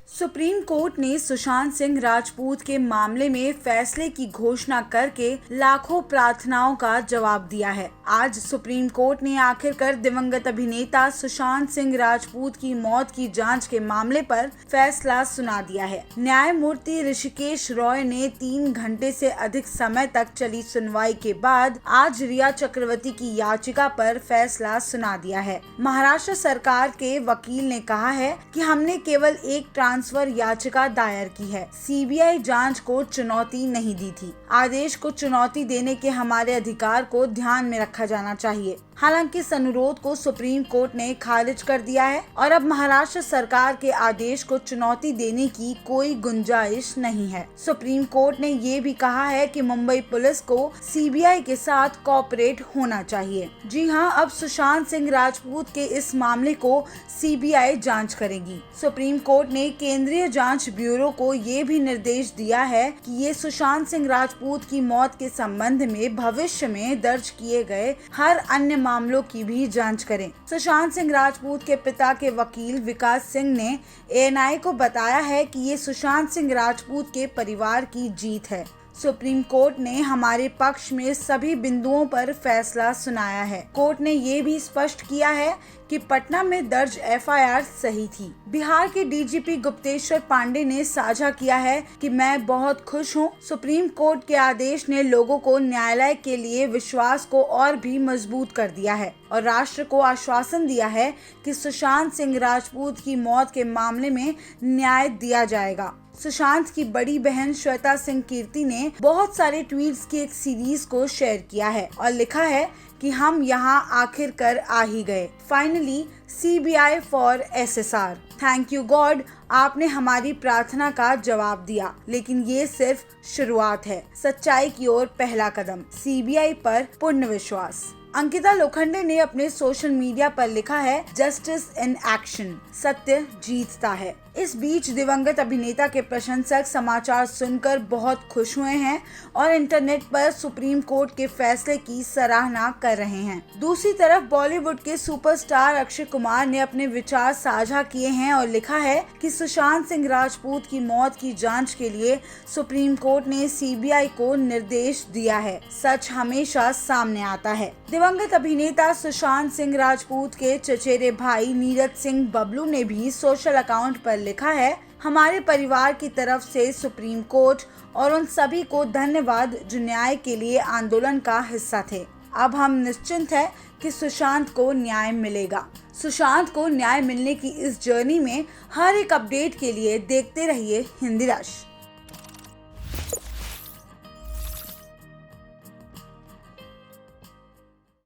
Supreme court ने सुशांत सिंह राजपूत के मामले में फैसले की घोषणा करके लाखों प्रार्थनाओं का जवाब दिया है। आज सुप्रीम कोर्ट ने आखिरकार दिवंगत अभिनेता सुशांत सिंह राजपूत की मौत की जांच के मामले पर फैसला सुना दिया है। न्यायमूर्ति ऋषिकेश रॉय ने 3 घंटे से अधिक समय तक चली सुनवाई के बाद आज रिया चक्रवर्ती की याचिका पर फैसला सुना दिया है। महाराष्ट्र सरकार के वकील ने कहा है कि हमने केवल एक ट्रांसफर याचिका दायर की है, सीबीआई जांच को चुनौती नहीं दी थी। आदेश को चुनौती देने के हमारे अधिकार को ध्यान में रखा जाना चाहिए। हालांकि इस अनुरोध को सुप्रीम कोर्ट ने खारिज कर दिया है और अब महाराष्ट्र सरकार के आदेश को चुनौती देने की कोई गुंजाइश नहीं है। सुप्रीम कोर्ट ने ये भी कहा है कि मुंबई पुलिस को सीबीआई के साथ कोऑपरेट होना चाहिए। जी हां, अब सुशांत सिंह राजपूत के इस मामले को सीबीआई जांच करेगी। सुप्रीम कोर्ट ने केंद्रीय जांच ब्यूरो को ये भी निर्देश दिया है कि ये सुशांत सिंह राजपूत की मौत के संबंध में भविष्य में दर्ज किए गए हर अन्य मामलों की भी जांच करें। सुशांत सिंह राजपूत के पिता के वकील विकास सिंह ने एएनआई को बताया है कि ये सुशांत सिंह राजपूत के परिवार की जीत है। सुप्रीम कोर्ट ने हमारे पक्ष में सभी बिंदुओं पर फैसला सुनाया है। कोर्ट ने ये भी स्पष्ट किया है कि पटना में दर्ज एफआईआर सही थी। बिहार के डीजीपी गुप्तेश्वर पांडे ने साझा किया है कि मैं बहुत खुश हूँ। सुप्रीम कोर्ट के आदेश ने लोगों को न्यायालय के लिए विश्वास को और भी मजबूत कर दिया है और राष्ट्र को आश्वासन दिया है कि सुशांत सिंह राजपूत की मौत के मामले में न्याय दिया जाएगा। सुशांत की बड़ी बहन श्वेता सिंह कीर्ति ने बहुत सारे ट्वीट्स की एक सीरीज को शेयर किया है और लिखा है कि हम यहाँ आखिरकार आ ही गए। Finally CBI for SSR. Thank you God, आपने हमारी प्रार्थना का जवाब दिया, लेकिन ये सिर्फ शुरुआत है। सच्चाई की ओर पहला कदम। सीबीआई पर पूर्ण विश्वास। अंकिता लोखंडे ने अपने सोशल मीडिया पर लिखा है, जस्टिस इन एक्शन, सत्य जीतता है। इस बीच दिवंगत अभिनेता के प्रशंसक समाचार सुनकर बहुत खुश हुए हैं और इंटरनेट पर सुप्रीम कोर्ट के फैसले की सराहना कर रहे हैं। दूसरी तरफ बॉलीवुड के सुपरस्टार अक्षय कुमार ने अपने विचार साझा किए हैं और लिखा है कि सुशांत सिंह राजपूत की मौत की जांच के लिए सुप्रीम कोर्ट ने सीबीआई को निर्देश दिया है। सच हमेशा सामने आता है। दिवंगत अभिनेता सुशांत सिंह राजपूत के चचेरे भाई नीरज सिंह बबलू ने भी सोशल अकाउंट पर लिखा है, हमारे परिवार की तरफ से सुप्रीम कोर्ट और उन सभी को धन्यवाद जो न्याय के लिए आंदोलन का हिस्सा थे। अब हम निश्चिंत हैं कि सुशांत को न्याय मिलेगा। सुशांत को न्याय मिलने की इस जर्नी में हर एक अपडेट के लिए देखते रहिए हिंदी रश।